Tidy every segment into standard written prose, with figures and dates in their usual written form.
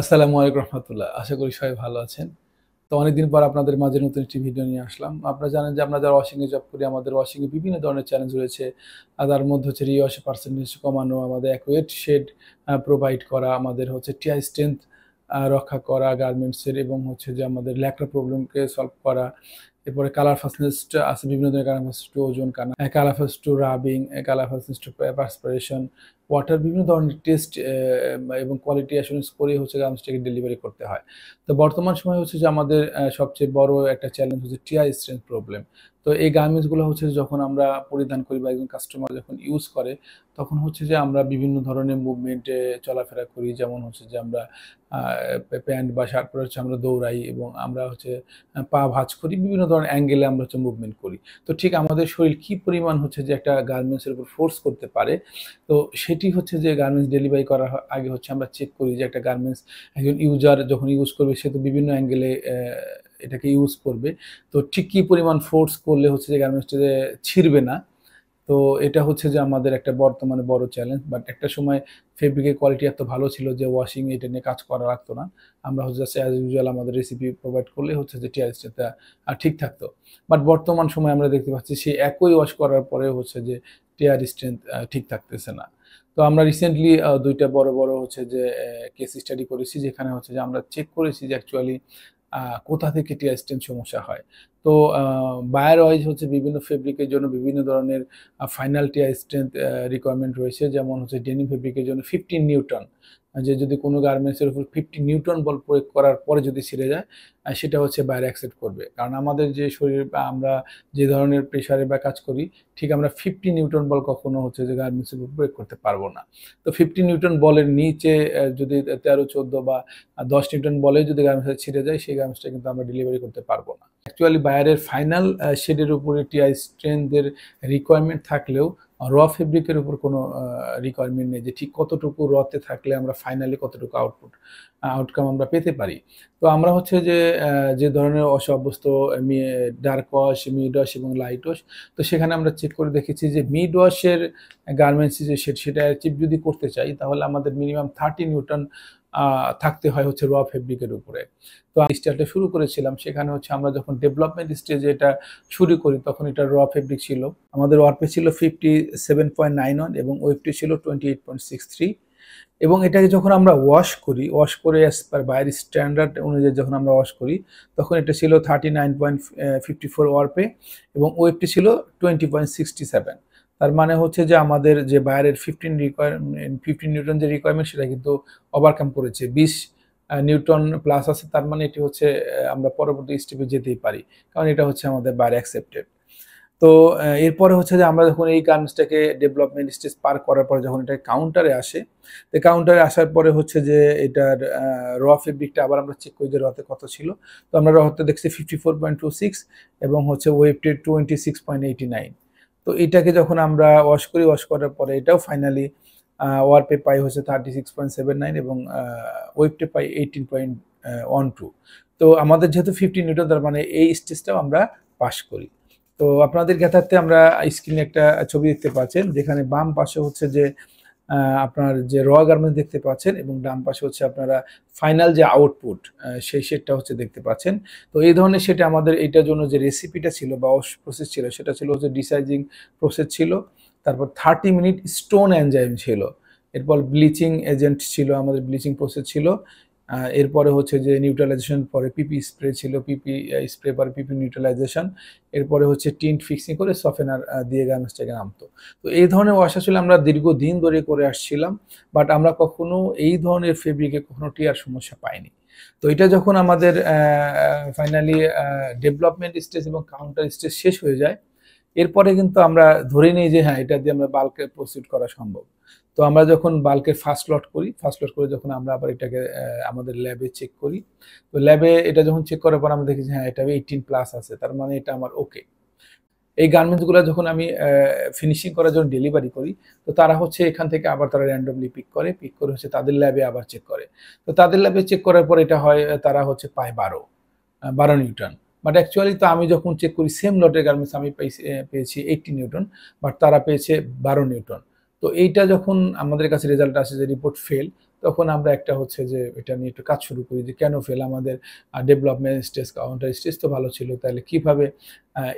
আসসালামু আলাইকুম রহমতুল্লাহ। আশা করি সবাই ভালো আছেন। তো অনেকদিন পর আপনাদের মাঝে নতুন একটি ভিডিও নিয়ে আসলাম। আপনারা জানেন যে আমরা যারা ওয়াশিং এ জব করি, আমাদের ওয়াশিং এ বিভিন্ন ধরনের চ্যালেঞ্জ রয়েছে। তার মধ্যে হচ্ছে রিওয়াশ পার্সেন্টেজ কমানো, আমাদের অ্যাকুরেট শেড প্রোভাইড করা, আমাদের হচ্ছে টিআই স্ট্রেংথ রক্ষা করা গার্মেন্টসের, এবং হচ্ছে যে আমাদের ল্যাকড়া প্রবলেমকে সলভ করা। এরপরে কালার ফাস্টনেস আছে, বিভিন্ন ধরনের কালার ফাস্ট টু ওজন কানা, colour fast to rubbing, colour fastness to perspiration, water, বিভিন্ন ধরনের টেস্ট এবং কোয়ালিটি অ্যাসুরেন্স করে হচ্ছে গার্মেন্টসটাকে ডেলিভারি করতে হয়। তো বর্তমান সময় হচ্ছে যে আমাদের সবচেয়ে বড় একটা চ্যালেঞ্জ হচ্ছে টিআই স্ট্রেংথ প্রবলেম। তো এই গার্মেন্টসগুলো হচ্ছে যখন আমরা পরিধান করি বা একজন কাস্টমার যখন ইউজ করে, তখন হচ্ছে যে আমরা বিভিন্ন ধরনের মুভমেন্টে চলাফেরা করি। যেমন হচ্ছে যে আমরা প্যান্ট বা শার্ট পরে হচ্ছে আমরা দৌড়াই, এবং আমরা হচ্ছে পা ভাঁজ করি, বিভিন্ন ধরনের অ্যাঙ্গেলে আমরা হচ্ছে মুভমেন্ট করি। তো ঠিক আমাদের শরীর কি পরিমাণ হচ্ছে যে একটা গার্মেন্টসের উপর ফোর্স করতে পারে, তো সেটি হচ্ছে যে গার্মেন্টস ডেলিভারি করার আগে হচ্ছে আমরা চেক করি যে একটা গার্মেন্টস একজন ইউজার যখন ইউজ করবে, সে তো বিভিন্ন অ্যাঙ্গেলে এটাকে ইউজ করবে। তো ঠিক কি পরিমাণ ফোর্স করলে হচ্ছে যে গার্মেন্টসটা ছিঁড়বে না। তো এটা হচ্ছে যে আমাদের একটা বর্তমানে বড় চ্যালেঞ্জ। বাট একটা সময় ফেব্রিকের কোয়ালিটি এত ভালো ছিল যে ওয়াশিং এটা নিয়ে কাজ করা লাগতো না। আমরা হচ্ছে জাস্ট অ্যাজ ইউজুয়াল আমাদের রেসিপি প্রোভাইড করলে হচ্ছে যে টিআরএসটা ঠিক থাকতো। বাট বর্তমান সময়ে আমরা দেখতে পাচ্ছি সেই একই ওয়াশ করার পরেও হচ্ছে যে টিআর স্ট্রেংথ ঠিক থাকতেছে না। তো আমরা রিসেন্টলি ২ টা বড়, বড় হচ্ছে যে কেস স্টাডি করেছি, যেখানে হচ্ছে যে আমরা চেক করেছি যে অ্যাকচুয়ালি কোথা থেকে টিআর স্ট্রেংথ সমস্যা হয়। তো বায়ার ওয়াইজ হচ্ছে বিভিন্ন ফেব্রিকের জন্য বিভিন্ন ধরনের ফাইনাল টিআই স্ট্রেংথ রিকোয়ারমেন্ট রয়েছে। যেমন হচ্ছে ডেনিম ফেব্রিকের জন্য 15 নিউটন। যে যদি কোনো গার্মেন্টসের উপর 15 নিউটন বল প্রয়োগ করার পরে যদি ছিঁড়ে যায়, সেটা হচ্ছে বায়ার অ্যাকসেপ্ট করবে। কারণ আমাদের যে শরীর বা আমরা যে ধরনের প্রেশারে বা কাজ করি, ঠিক আমরা 50 নিউটন বল কখনো হচ্ছে যে গার্মেন্টসের উপর প্রয়োগ করতে পারবো না। তো 50 নিউটন বলের নিচে যদি 13-14 বা 10 নিউটন বলে যদি গার্মেন্টসটা ছিঁড়ে যায়, সেই গার্মেন্টসটা কিন্তু আমরা ডেলিভারি করতে পারবো না। অ্যাকচুয়ালি বায়ারের ফাইনাল শেডের উপরে টিআই স্ট্রেংথের রিকোয়ারমেন্ট থাকলেও র ফেব্রিকের উপর কোনো রিকোয়ারমেন্ট নেই যে ঠিক কতটুকু রতে থাকলে আমরা ফাইনালি কতটুকু আউটকাম আমরা পেতে পারি। তো আমরা হচ্ছে যে যে ধরনের ওয়াশ অভ্যস্ত, ডার্ক ওয়াশ, মিড ওয়াশ এবং লাইট ওয়াশ। তো সেখানে আমরা চেক করে দেখেছি যে মিড ওয়াশের গার্মেন্টস যে সেটা অ্যাচিভ যদি করতে চাই, তাহলে আমাদের মিনিমাম 30 নিউটন থাকতে হয় হচ্ছে র ফেব্রিকের উপরে। তো আমি স্টাইলটা শুরু করেছিলাম, সেখানে হচ্ছে আমরা যখন ডেভেলপমেন্ট স্টেজে এটা শুরু করি, তখন এটা র ফেব্রিক ছিল। আমাদের ওয়ার্পে ছিল 57.91 এবং ওয়েবটি ছিল 28.63। এবং এটাকে যখন আমরা ওয়াশ করে অ্যাজ পার বায়ার স্ট্যান্ডার্ড অনুযায়ী যখন আমরা ওয়াশ করি, তখন এটা ছিল 39.54 ওয়ার্পে, এবং ওয়েবটি ছিল 20.67। তার মানে হচ্ছে যে আমাদের যে বায়ারের 15 নিউটন যে রিকোয়ারমেন্ট, সেটা কিন্তু ওভারকাম করেছে। 20 নিউটন প্লাস আছে, তার মানে এটি হচ্ছে আমরা পরবর্তী স্টেপে যেতেই পারি, কারণ এটা হচ্ছে আমাদের বায়ার অ্যাকসেপ্টেড। তো এরপরে হচ্ছে যে আমরা যখন এই গার্মেন্টসটাকে ডেভেলপমেন্ট স্টেজ পার করার পরে যখন এটা কাউন্টারে আসে, তো কাউন্টারে আসার পরে হচ্ছে যে এটার র ফেব্রিকটা আবার আমরা চেক করি যে রতে কত ছিল। তো আমরা রতে দেখছি 54.26 এবং হচ্ছে ওয়েবটি 26.89। তো এটাকে যখন আমরা ওয়াশ করার পরে এটাও ফাইনালি ওয়ারপে পাই হচ্ছে 36.79 এবং ওয়েবটে পাই 18.12। তো আমাদের যেহেতু 15 নিউটন, তার মানে এই স্টেজটাও আমরা পাস করি। তো আপনাদের জ্ঞাতার্থে আমরা স্ক্রিনে একটা ছবি দেখতে পাচ্ছেন, যেখানে বাম পাশে হচ্ছে যে আপনার যে র গার্মেন্টস দেখতে পাচ্ছেন, এবং ডান পাশে হচ্ছে আপনারা ফাইনাল যে আউটপুট সেই শেডটা হচ্ছে দেখতে পাচ্ছেন। তো এই ধরনের শেডে আমাদের এইটার জন্য যে রেসিপিটা ছিল বা প্রসেস ছিল, সেটা ছিল হচ্ছে ডিসাইজিং প্রসেস ছিল, তারপর 30 মিনিট স্টোন এনজাইম ছিল, এরপর ব্লিচিং এজেন্ট ছিল, আমাদের ব্লিচিং প্রসেস ছিল, এরপরে হচ্ছে যে নিউট্রালাইজেশন, পরে পিপি স্প্রে ছিল, পিপি স্প্রে পরে পিপি নিউট্রালাইজেশন, এরপরে হচ্ছে টিন্ট ফিক্সিং করে সফেনার দিয়ে গার্মেন্টসটাকে নামতো। তো এই ধরনের ওয়াশ আসলে আমরা দীর্ঘদিন ধরে করে আসছিলাম, বাট আমরা কখনো এই ধরনের ফেব্রিকে কখনো টিয়ার সমস্যা পাইনি। তো এটা যখন আমাদের ফাইনালি ডেভেলপমেন্ট স্টেজ এবং কাউন্টার স্টেজ শেষ হয়ে যায়, এরপরে কিন্তু আমরা ধরে নিই যে হ্যাঁ, এটা দিয়ে আমরা বাল্কে প্রসিড করা সম্ভব। তো আমরা যখন বাল্কের ফার্স্ট লট করে যখন আমরা আবার এটাকে আমাদের ল্যাবে চেক করি, তো ল্যাবে এটা যখন চেক করার পর আমরা দেখি যে হ্যাঁ, এটা 18 প্লাস আছে, তার মানে এটা আমার ওকে। এই গার্মেন্টসগুলো যখন আমি ফিনিশিং করার জন্য ডেলিভারি করি, তো তারা হচ্ছে এখান থেকে আবার তারা র্যান্ডমলি পিক করে হচ্ছে তাদের ল্যাবে আবার চেক করে। তো তাদের ল্যাবে চেক করার পর এটা হয় তারা হচ্ছে পায় 12 নিউটন। বাট অ্যাকচুয়ালি তো আমি যখন চেক করি সেম লটের গার্মেন্টস আমি পেয়েছি 80 নিউটন, বাট তারা পেয়েছে 12 নিউটন। তো এইটা যখন আমাদের কাছে রেজাল্ট আসে যে রিপোর্ট ফেল, তখন আমরা একটা হচ্ছে যে এটা নিয়ে একটু কাজ শুরু করি যে কেন ফেল? আমাদের ডেভেলপমেন্ট স্টেজ, কাউন্টার স্টেজ তো ভালো ছিল। তাহলে কিভাবে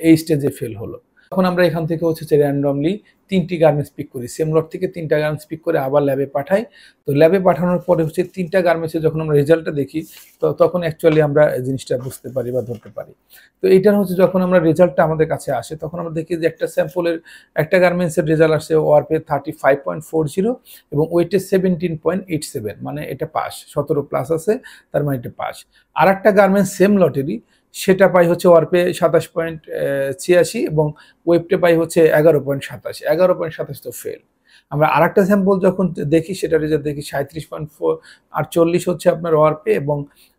এই স্টেজে ফেল হলো? তখন আমরা এখান থেকে হচ্ছে যে র্যান্ডমলি ৩ টি গার্মেন্টস পিক করি। সেম লট থেকে ৩ টা গার্মেন্টস পিক করে আবার ল্যাবে পাঠাই। তো ল্যাবে পাঠানোর পরে হচ্ছে ৩ টা গার্মেন্টসের যখন আমরা রেজাল্টটা দেখি, তখন অ্যাকচুয়ালি আমরা জিনিসটা বুঝতে পারি বা ধরতে পারি। তো এইটার হচ্ছে যখন আমরা রেজাল্টটা আমাদের কাছে আসে, তখন আমরা দেখি যে একটা স্যাম্পলের একটা গার্মেন্টসের রেজাল্ট আসছে ওআরপি 35.40 এবং ওয়েটে 17.87, মানে এটা পাস। ১৭ প্লাস আছে, তার মানে এটা পাস। আরেকটা গার্মেন্টস সেম লটেরই, সেটা পাই হচ্ছে ওয়ারপে ২৭.৮৬ এবং ওয়েবটে পাই হচ্ছে ১১.২৭। ১১.২৭ তো ফেল। আমরা আরেকটা স্যাম্পল যখন দেখি, সেটা রেজাল্ট দেখি ৩৭.৪৮ হচ্ছে আপনার ওয়ারপে এবং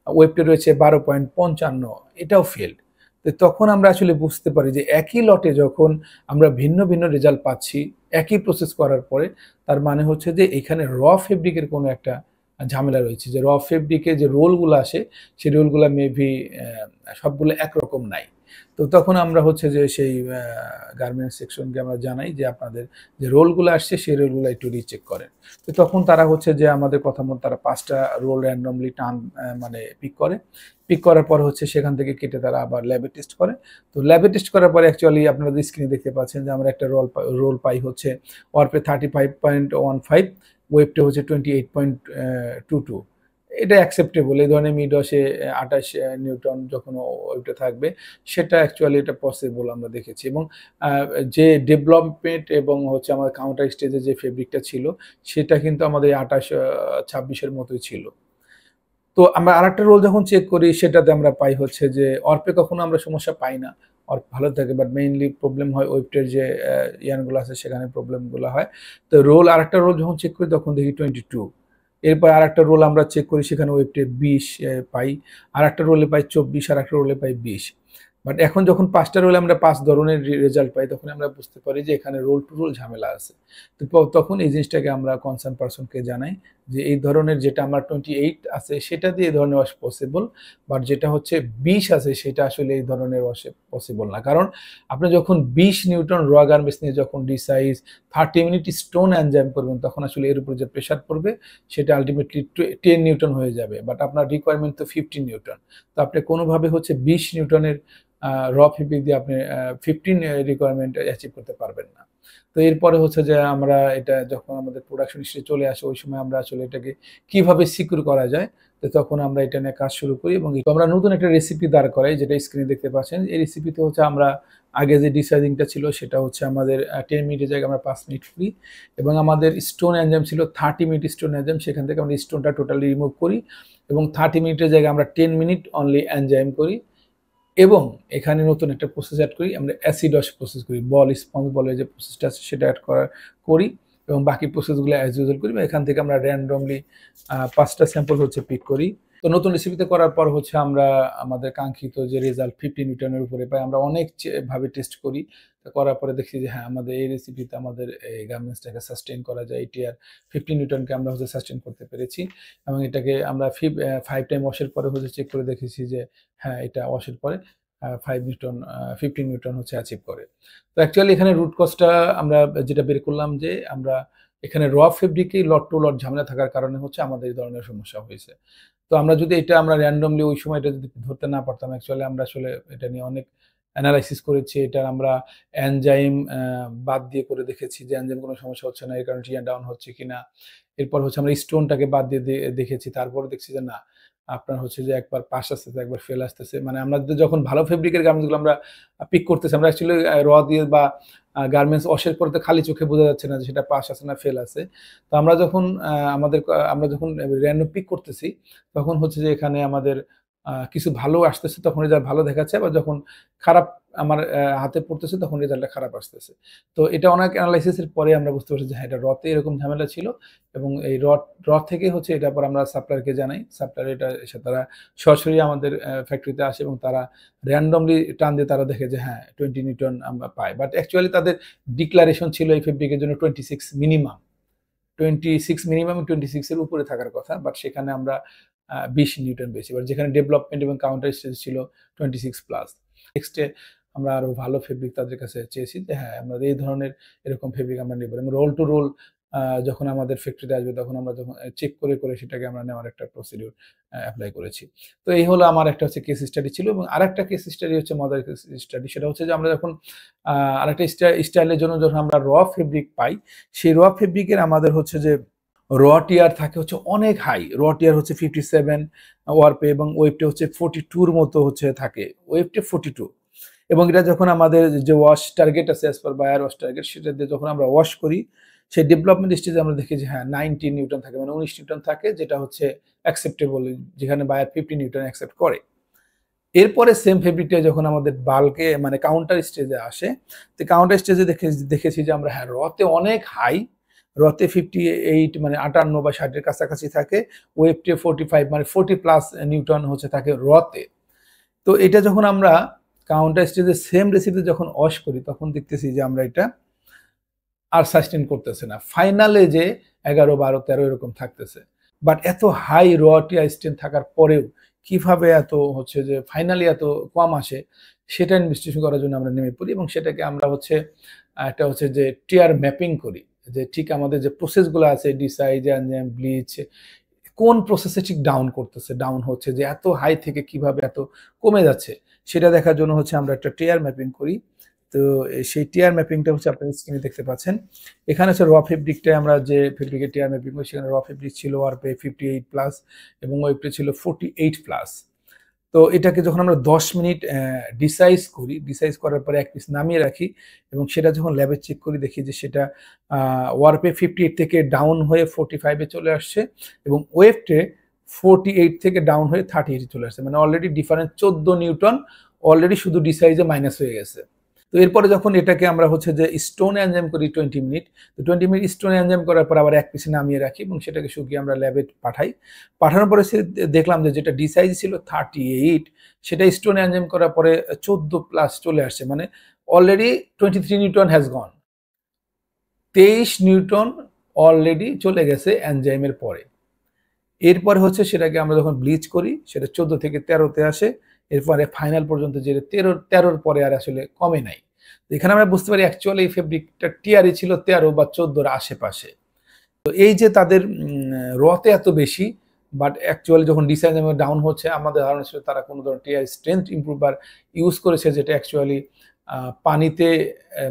ওয়েবটে রয়েছে ১২.৫৫, এটাও ফেল। তো তখন আমরা আসলে বুঝতে পারি যে একই লটে যখন আমরা ভিন্ন ভিন্ন রেজাল্ট পাচ্ছি একই প্রসেস করার পরে, তার মানে হচ্ছে যে এখানে র ফেব্রিকের কোনো একটা ঝামেলা রয়েছে, যে র ফেব্রিকে যে রোলগুলো আসে সেই রোলগুলো মেবি সবগুলো একরকম নাই। তো তখন আমরা হচ্ছে যে সেই গার্মেন্টস সেকশনকে আমরা জানাই যে আপনাদের যে রোলগুলো আসছে সেই রোলগুলো একটু রিচেক করেন। তো তখন তারা হচ্ছে যে আমাদের কথা মতো তারা ৫টা রোল র্যান্ডমলি মানে পিক করে। পিক করার পর হচ্ছে সেখান থেকে কেটে তারা আবার ল্যাবে টেস্ট করে। তো ল্যাবে টেস্ট করার পরে অ্যাকচুয়ালি আপনারা স্ক্রিনে দেখতে পাচ্ছেন যে আমরা একটা রোল পাই হচ্ছে ওয়ারপে 35.15, ওয়েবটা হচ্ছে 28.22। এটা অ্যাকসেপ্টেবল। এই ধরনের মিডসে ২৮ নিউটন যখন ওইটা থাকবে, সেটা অ্যাকচুয়ালি এটা পসিবল আমরা দেখেছি। এবং যে ডেভেলপমেন্ট এবং হচ্ছে আমাদের কাউন্টার স্টেজে যে ফেব্রিকটা ছিল, সেটা কিন্তু আমাদের ২৮ ২৬ এর মতোই ছিল। তো আমরা আরেকটা রোল যখন চেক করি, সেটাতে আমরা পাই হচ্ছে যে অর্পে কখনো আমরা সমস্যা পাই না। অর্প ভালো থাকে, বাট মেইনলি প্রবলেম হয় ওয়েবটের যে ইয়ানগুলো আছে সেখানে প্রবলেমগুলো হয়। তো আরেকটা রোল যখন চেক করি তখন দেখি 22। এরপর আরেকটা রোল আমরা চেক করি, সেখানে ওয়েবটে ২০ পাই। আরেকটা রোলে পাই ২৪, আরেকটা রোলে পাই ২০। বাট এখন যখন ৫টা রোলে আমরা ৫ ধরনের রেজাল্ট পাই, তখন আমরা বুঝতে পারি যে এখানে রোল টু রোল ঝামেলা আছে। তো তখন এই জিনিসটাকে আমরা কনসার্ন পারসনকে জানাই যে এই ধরনের যেটা আমার 28 আছে সেটা দিয়ে এই ধরনের ওয়াশ পসিবল, বাট যেটা হচ্ছে ২০ আছে সেটা আসলে এই ধরনের ওয়াশে পসিবল না। কারণ আপনি যখন ২০ নিউটন র গার্মেন্টস নিয়ে যখন রিসাইজ 30 মিনিট স্টোন এনজাইম করবেন, তখন আসলে এর উপর যে প্রেশার পড়বে সেটা আলটিমেটলি 10 নিউটন হয়ে যাবে। বাট আপনার রিকোয়ারমেন্ট তো 15 নিউটন। তো আপনি কোনোভাবে হচ্ছে ২০ নিউটনের র ফেব্রিক দিয়ে আপনি 15 রিকোয়ারমেন্ট অ্যাচিভ করতে পারবেন না। তো এরপরে হচ্ছে যে আমরা এটা যখন আমাদের প্রোডাকশন স্টেজে চলে আসে, ওই সময় আমরা আসলে এটাকে কিভাবে সিকিউর করা যায়, তো তখন আমরা এটা নিয়ে কাজ শুরু করি এবং আমরা নতুন একটা রেসিপি দাঁড় করাই, যেটা স্ক্রিনে দেখতে পাচ্ছেন। এই রেসিপিতে হচ্ছে আমরা আগে যে ডিসাইজিংটা ছিল সেটা হচ্ছে আমাদের 10 মিনিটের জায়গায় আমরা ৫ মিনিট করি এবং আমাদের স্টোন এনজাইম ছিল 30 মিনিট স্টোন এনজাইম, সেখান থেকে আমরা স্টোনটা টোটালি রিমুভ করি এবং 30 মিনিটের জায়গায় আমরা 10 মিনিট অনলি এনজাইম করি এবং এখানে নতুন একটা প্রসেস অ্যাড করি। আমরা অ্যাসিড ওয়াশ প্রসেস করি। বল স্পঞ্জ বলের যে প্রসেসটা আছে সেটা অ্যাড করি এবং বাকি প্রসেসগুলো অ্যাজ ইউজুয়াল করি। এখান থেকে আমরা র্যান্ডমলি ৫টা স্যাম্পল হচ্ছে পিক করি। তো নতুন রেসিপিতে করার পর হচ্ছে আমরা আমাদের কাঙ্ক্ষিত যে রেজাল্ট 50 নিউটনের উপরে পাই। আমরা অনেক ভাবে টেস্ট করি। তো করার পরে দেখছি যে হ্যাঁ, আমাদের এই রেসিপিতে আমাদের এই গার্মেন্টসটাকে সাস্টেইন করা যায়। এটি আর 50 নিউটনকে আমরা হচ্ছে সাস্টেইন করতে পেরেছি এবং এটাকে আমরা 5 টাইম ওয়াশের পরে হচ্ছে চেক করে দেখেছি যে হ্যাঁ, এটা ওয়াশের পরে 5 নিউটন 15 নিউটন হচ্ছে অ্যাচিভ করে। তো অ্যাকচুয়ালি এখানে রুট কজটা আমরা যেটা বের করলাম যে আমরা এখানে র ফেব্রিকেই লট টু লট ঝামেলা থাকার কারণে হচ্ছে আমাদের এই ধরনের সমস্যা হয়েছে। তো আমরা যদি এটা আমরা র্যান্ডমলি ওই সময় এটা যদি ধরতে না পারতাম, অ্যাকচুয়ালি আমরা আসলে এটা নিয়ে অনেক অ্যানালাইসিস করেছি। এটার আমরা এনজাইম বাদ দিয়ে করে দেখেছি যে এনজাইম কোনো সমস্যা হচ্ছে না, এর কারণে টিয়ার ডাউন হচ্ছে কিনা। এরপর হচ্ছে আমরা স্টোনটাকে বাদ দিয়ে দেখেছি। তারপরে দেখছি যে না, আপনার হচ্ছে যে একবার পাস আসতেছে, একবার ফেল আসতেছে। মানে আমাদের যখন ভালো ফেব্রিকের গার্মেন্টসগুলো আমরা পিক করতেছি, আমরা অ্যাকচুয়ালি র দিয়ে বা গার্মেন্টস ওয়াশের পরে তো খালি চোখে বোঝা যাচ্ছে না যে সেটা পাস আছে না ফেল আছে। তো আমরা যখন আমরা যখন র্যান্ডম পিক করতেছি, তখন হচ্ছে যে এখানে আমাদের কিছু ভালো আসতেছে, তখন রেজাল্ট ভালো দেখাচ্ছে। আবার যখন খারাপ আমার হাতে পড়তেছে, তখন রেজাল্টটা খারাপ আসতেছে। তো এটা অনেক এনালাইসিস এর পরে আমরা বুঝতে পারছি যে হ্যাঁ, এটা রতে এরকম ঝামেলা ছিল এবং এই র থেকে হচ্ছে এটা পর আমরা সাপ্লায়ারকে জানাই। সাপ্লায়ার এটা এসে তারা সরাসরি আমাদের ফ্যাক্টরিতে আসে এবং তারা র্যান্ডমলি টান দিয়ে তারা দেখে যে হ্যাঁ, 20 নিউটন আমরা পাই। বাট অ্যাকচুয়ালি তাদের ডিক্লারেশন ছিল এই ফেব্রিকের জন্য 26 মিনিমাম। 26 মিনিমাম 26 এর উপরে থাকার কথা। বাট সেখানে আমরা 20 নিউটন পেয়েছি। এবার যেখানে ডেভেলপমেন্ট এবং কাউন্টার স্টেজ ছিল 26 প্লাস। নেক্সট এ আমরা আরো ভালো ফেব্রিক তাদের কাছে চেয়েছি যে হ্যাঁ, আমরা এই ধরনের এরকম ফেব্রিক আমরা নেব এবং রোল টু রোল যখন আমাদের ফ্যাক্টরিতে আসবে তখন আমরা যখন চেক করে সেটাকে আমরা নেওয়ার একটা প্রসিডিউর এপ্লাই করেছি। তো এই হলো আমার একটা হচ্ছে কেস স্টাডি ছিল এবং আরেকটা কেস স্টাডি হচ্ছে মজার কেস স্টাডি। সেটা হচ্ছে যে আমরা যখন আরেকটা স্টাইলের জন্য যখন আমরা র ফেব্রিক পাই, সেই র ফেব্রিকের আমাদের হচ্ছে যে র টিয়ার থাকে হচ্ছে অনেক হাই। র টিয়ার হচ্ছে 57 ওয়ারপে এবং ওয়েবটা হচ্ছে 42 এর মতো হচ্ছে থাকে। ওয়েবটা 42 এবং এটা যখন আমাদের যে ওয়াশ টার্গেট আছে as per buyer wash target, সেটা দিয়ে যখন আমরা ওয়াশ করি, সেই ডেভেলপমেন্ট স্টেজে আমরা দেখি যে হ্যাঁ 90 নিউটন থাকে, মানে 19 নিউটন থাকে, যেটা হচ্ছে অ্যাকসেপ্টেবল, যেখানে বায়ার 50 নিউটন অ্যাকসেপ্ট করে। এরপরে সেম ফেব্রিকটা যখন আমাদের বাল্কে মানে কাউন্টার স্টেজে আসে, তো কাউন্টার স্টেজে দেখেছি যে আমরা হ্যাঁ রতে অনেক হাই, রতে 58 মানে 58 বা 60 এর কাছাকাছি থাকে, ওয়েবটে 45 মানে 40 প্লাস নিউটন হচ্ছে থাকে রতে। তো এটা যখন আমরা কাউন্টার স্টেজে সেম রেসিপি যখন ওয়াশ করি, তখন দেখতেছি যে আমরা এটা আর সাস্টেন করতেছে না, ফাইনালে যে 11, 12, 13 এরকম থাকতেছে। বাট এত হাই রটি স্ট্রেন্থ থাকার পরেও কিভাবে এত হচ্ছে যে ফাইনালি এত কম আসে, সেটা ইনভেস্টিগেশন করার জন্য আমরা নেমে পড়ি এবং সেটাকে আমরা হচ্ছে একটা হচ্ছে যে টিয়ার ম্যাপিং করি, যে ঠিক আমাদের যে প্রসেসগুলো আছে ডিসাইজ, এনজাইম, ব্লিচ, কোন প্রসেসে ঠিক ডাউন করতেছে, ডাউন হচ্ছে, যে এত হাই থেকে কিভাবে এত কমে যাচ্ছে, সেটা দেখার জন্য হচ্ছে আমরা একটা টিয়ার ম্যাপিং করি। তো সেই টিয়ার ম্যাপিংটা হচ্ছে আপনারা স্ক্রিনে দেখতে পাচ্ছেন। এখানে হচ্ছে র ফেব্রিকটাই আমরা যে ফেব্রিকের টিয়ার ম্যাপিং করি, সেখানে র ফেব্রিক ছিল ওয়ারপে 58 প্লাস এবং ওয়েবটা ছিল 48 প্লাস। তো এটাকে যখন আমরা 10 মিনিট ডিসাইজ করার পরে এক পিস নামিয়ে রাখি এবং সেটা যখন ল্যাবে চেক করি, দেখি যে সেটা ওয়ারপে 58 থেকে ডাউন হয়ে 45-এ চলে আসছে এবং ওয়েবটে 48 থেকে ডাউন হয়ে 38-এ চলে আসছে, মানে অলরেডি ডিফারেন্স 14 নিউটন অলরেডি শুধু ডিসাইজে মাইনাস হয়ে গেছে। তো এরপরে যখন এটাকে আমরা হচ্ছে যে স্টোনে এনজাইম করি 20 মিনিট, তো 20 মিনিট স্টোনে এনজাইম করার পর আবার এক পিসে নামিয়ে রাখি এবং সেটাকে শুকিয়ে আমরা ল্যাবে পাঠাই। পাঠানোর পরে দেখলাম যে যেটা ডিসাইজ ছিল 38, সেটা স্টোনে এনজাইম করার পরে 14 প্লাস চলে আসছে, মানে already 23 Newton has gone, 23 Newton already চলে গেছে এনজাইমের পরে। এরপরে হচ্ছে সেটাকে আমরা যখন ব্লিচ করি, সেটা 14 থেকে 13-তে আসে, এরপরে ফাইনাল পর্যন্ত যে 13-র পরে আর আসলে কমে নাই। এখানে আমরা বুঝতে পারি অ্যাকচুয়ালি এই ফেব্রিকটা টিয়ারই ছিল 13 বা 14-র আশেপাশে। তো এই যে তাদের রতে এত বেশি, বাট অ্যাকচুয়ালি যখন ডিসাইন ডাউন হচ্ছে, আমাদের ধারণা ছিল তারা কোনো ধরনের টিআই স্ট্রেংথ ইম্প্রুভার ইউজ করেছে, যেটা অ্যাকচুয়ালি পানিতে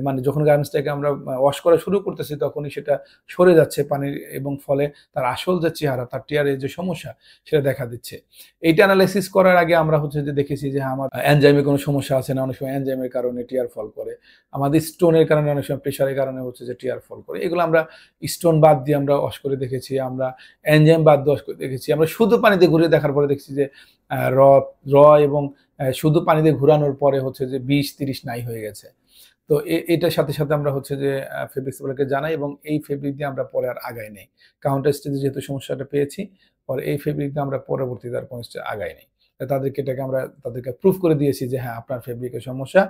মানে যখন গার্মেন্টসটাকে আমরা ওয়াশ করা শুরু করতেছি তখনই সেটা সরে যাচ্ছে পানির, এবং ফলে তার আসল যে চেহারা, তার টিয়ারের যে সমস্যা, সেটা দেখা দিচ্ছে। এইটা অ্যানালাইসিস করার আগে আমরা হচ্ছে যে দেখেছি যে আমার এনজাইমে কোনো সমস্যা আছে না, অনেক সময় এনজাইমের কারণে টিয়ার ফল করে, আমাদের স্টোনের কারণে, অনেক সময় প্রেশারের কারণে হচ্ছে যে টিয়ার ফল করে। এগুলো আমরা স্টোন বাদ দিয়ে আমরা ওয়াশ করে দেখেছি, আমরা এনজাইম বাদ দিয়ে ওয়াশ করে দেখেছি, আমরা শুধু পানিতে ঘুরিয়ে দেখার পরে দেখছি যে র র এবং শুধু পানিতে ঘুরানোর পরে হচ্ছে যে 20-30 নাই হয়ে গেছে। তো এটার সাথে সাথে আমরা হচ্ছে যে ফেব্রিক সাপ্লাইকে জানাই এবং এই ফেব্রিক দিয়ে আমরা পরে আর আগাই নেই। কাউন্টার স্টেজে যেহেতু সমস্যাটা পেয়েছি, পরে এই ফেব্রিক দিয়ে আমরা পরবর্তীতে আর কোনো স্টেজে আগাই নেই। তাদেরকে এটাকে আমরা তাদেরকে প্রুফ করে দিয়েছি যে হ্যাঁ আপনার ফেব্রিকের সমস্যা,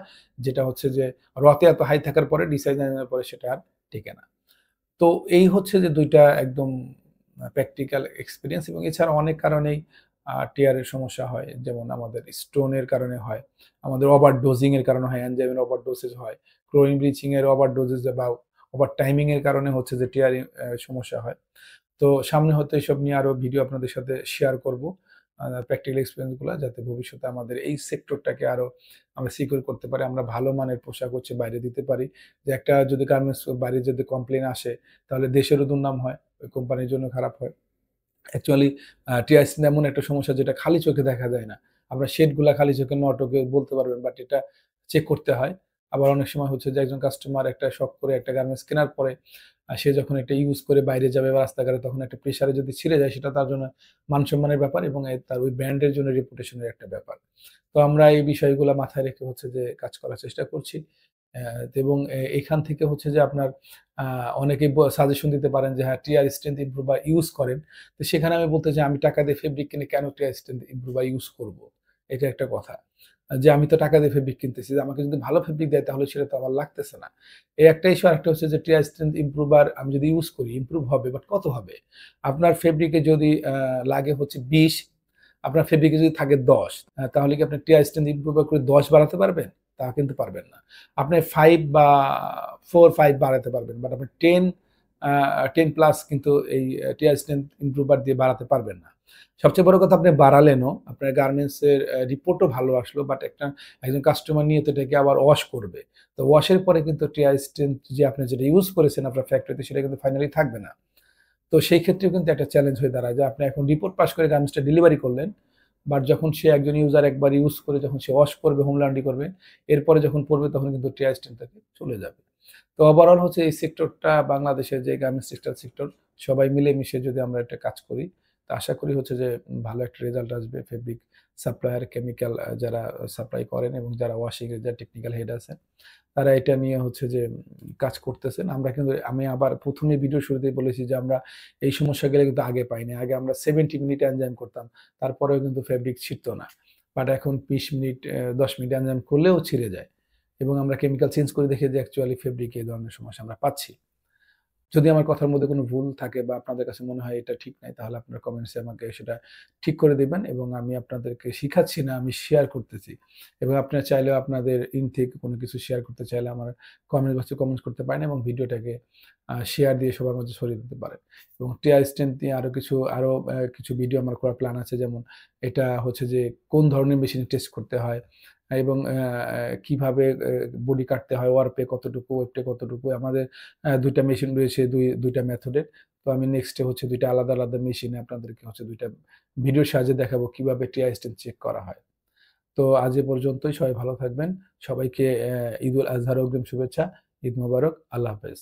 যেটা হচ্ছে যে রতে এত হাই থাকার পরে ডিসাইনের পরে সেটা আর টিকে না। তো এই হচ্ছে যে ২ টা একদম প্র্যাকটিক্যাল এক্সপেরিয়েন্স, এবং এছাড়া অনেক কারণেই টিয়ারের সমস্যা হয়। যেমন আমাদের স্টোনের কারণে হয়, আমাদের ওভারডোজিং এর কারণে হয়, এনজাইমের ওভারডোজেজ হয়, ক্লোরিন ব্লিচিং এর ওভারডোজেজ বা ওভার টাইমিং এর কারণে হচ্ছে যে টিয়ারে সমস্যা হয়। তো সামনে হয়তো এসব নিয়ে আরো ভিডিও আপনাদের সাথে শেয়ার করব। প্র্যাকটিক্যাল এক্সপেরিয়েন্স গুলা, যাতে ভবিষ্যতে আমাদের এই সেক্টরটাকে আরো আমরা সিকিউর করতে পারি, আমরা ভালো মানের পোশাক হচ্ছে বাইরে দিতে পারি। যে একটা যদি গার্মেন্টস বাইরে যদি কমপ্লেইন আসে, তাহলে দেশেরও দুর্নাম হয়, ওই কোম্পানির জন্য খারাপ হয়। অ্যাকচুয়ালি টিআইএসসি এমন একটা সমস্যা যেটা খালি চোখে দেখা যায় না। আমরা শেডগুলা খালি চোখে নটকে বলতে পারবেন, বাট এটা চেক করতে হয়। আবার অনেক সময় হচ্ছে যে একজন কাস্টমার একটা শখ করে একটা গার্মেন্টস কেনার পরে সে যখন এটা ইউজ করে বাইরে যাবে বা রাস্তাঘাটে, তখন একটা প্রেশারে যদি ছিঁড়ে যায়, সেটা তার জন্য মান-সম্মানের ব্যাপার এবং তার ওই ব্র্যান্ডের জন্য রেপুটেশনের একটা ব্যাপার। তো আমরা এই বিষয়গুলা মাথায় রেখে হচ্ছে যে কাজ করার চেষ্টা করছি। এবং এখান থেকে হচ্ছে যে আপনার অনেকেই সাজেশন দিতে পারেন যে হ্যাঁ, টিয়ার স্ট্রেংথ ইমপ্রুভার ইউজ করেন। তো সেখানে আমি বলতে চাই, আমি টাকা দিয়ে ফেব্রিক কিনে কেন টিয়ার স্ট্রেংথ ইমপ্রুভার ইউজ করব? এটা একটা কথা। যে আমি তো টাকা দিয়ে ফেব্রিক কিনতেছি, আমাকে যদি ভালো ফেব্রিক দেয় তাহলে সেটা তো আমার লাগতেছে না। এই একটা ইস্যু। আরেকটা হচ্ছে যে টিয়ার স্ট্রেংথ ইমপ্রুভার আমি যদি ইউজ করি, ইমপ্রুভ হবে, বাট কত হবে? আপনার ফেব্রিকে যদি লাগে হচ্ছে 20, আপনার ফেব্রিকে যদি থাকে 10, তাহলে কি আপনি টিয়ার স্ট্রেংথ ইমপ্রুভার করে 10 বাড়াতে পারবেন? তা কিন্তু পারবেন না। আপনি 5 বা 4-5 বাড়াতে পারবেন, বাট আপনি 10 10 প্লাস কিন্তু এই টিআই স্ট্রেংথ ইমপ্রুভার দিয়ে বাড়াতে পারবেন না। সবচেয়ে বড় কথা আপনি বাড়ালেনও, আপনার গার্মেন্টসের রিপোর্টও ভালো আসলো, বাট একজন কাস্টমার নিয়ে তো এটাকে আবার ওয়াশ করবে। তো ওয়াশের পরে কিন্তু টিআই স্ট্রেংথ যে আপনি যেটা ইউজ করেছেন আপনার ফ্যাক্টরিতে সেটা কিন্তু ফাইনালি থাকবে না। তো সেই ক্ষেত্রেও কিন্তু একটা চ্যালেঞ্জ হয়ে দাঁড়ায় যে আপনি এখন রিপোর্ট পাস করে গার্মেন্টসটা ডেলিভারি করলেন, বাট যখন সে একজন ইউজার একবার ইউজ করে যখন সে ওয়াশ করবে, হোম লন্ড্রি করবে, এরপরে যখন পড়বে তখন কিন্তু টিআই স্ট্রেংথ থেকে চলে যাবে। তো ওভারঅল হচ্ছে এই সেক্টরটা, বাংলাদেশের যে গার্মেন্টস টেক্সটাইল সেক্টর, সবাই মিলেমিশে যদি আমরা একটা কাজ করি, তো আশা করি হচ্ছে যে ভালো একটা রেজাল্ট আসবে। ফেব্রিক সাপ্লায়ার, কেমিক্যাল যারা সাপ্লাই করেন এবং যারা ওয়াশিং এর যারা টেকনিক্যাল হেড আছেন, তারা এটা নিয়ে হচ্ছে যে কাজ করতেছেন। আমরা কিন্তু আমি আবার ১ম এ ভিডিওর শুরুতেই বলেছি যে আমরা এই সমস্যাগুলো কিন্তু আগে পাইনি। আগে আমরা 70 মিনিট এনজাইম করতাম। তারপরেও কিন্তু ফেব্রিক ছিঁড়ত না। বাট এখন ২০ মিনিট ১০ মিনিট এনজাইম করলেও ছিঁড়ে যায়। এবং আমরা কেমিক্যাল চেঞ্জ করে দেখি যে অ্যাকচুয়ালি ফেব্রিকে এই ধরনের সমস্যা আমরা পাচ্ছি। যদি আমার কথার মধ্যে কোনো ভুল থাকে বা আপনাদের কাছে মনে হয় এটা ঠিক নাই, তাহলে আপনারা কমেন্টসে আমাকে সেটা ঠিক করে দিবেন এবং আমি আপনাদেরকে শিখাচ্ছি না, আমি শেয়ার করতেছি। এবং আপনারা চাইলেও আপনাদের থেকে কোনো কিছু শেয়ার করতে চাইলে আমার কমেন্ট বক্সে কমেন্টস করতে পারেন এবং ভিডিওটাকে শেয়ার দিয়ে সবার মাঝে ছড়িয়ে দিতে পারেন। এবং টিআই স্ট্রেংথ নিয়ে আরো কিছু ভিডিও আমার করার প্ল্যান আছে। যেমন এটা হচ্ছে যে কোন ধরনের মেশিনে টেস্ট করতে হয় এবং কিভাবে বডি কাটতে হয়, ওয়ারপে কতটুকু, ওয়েবটে কতটুকু। আমাদের ২ টা মেশিন রয়েছে ২ টা মেথডের। তো আমি নেক্সটে হচ্ছে ২ টা আলাদা মেশিনে আপনাদেরকে হচ্ছে ২ টা ভিডিওর সাহায্যে দেখাবো কিভাবে টিআই স্ট্রেংথ চেক করা হয়। তো আজ এ পর্যন্তই। সবাই ভালো থাকবেন। সবাইকে ঈদুল আজহার অগ্রিম শুভেচ্ছা। ঈদ মোবারক। আল্লাহ হাফেজ।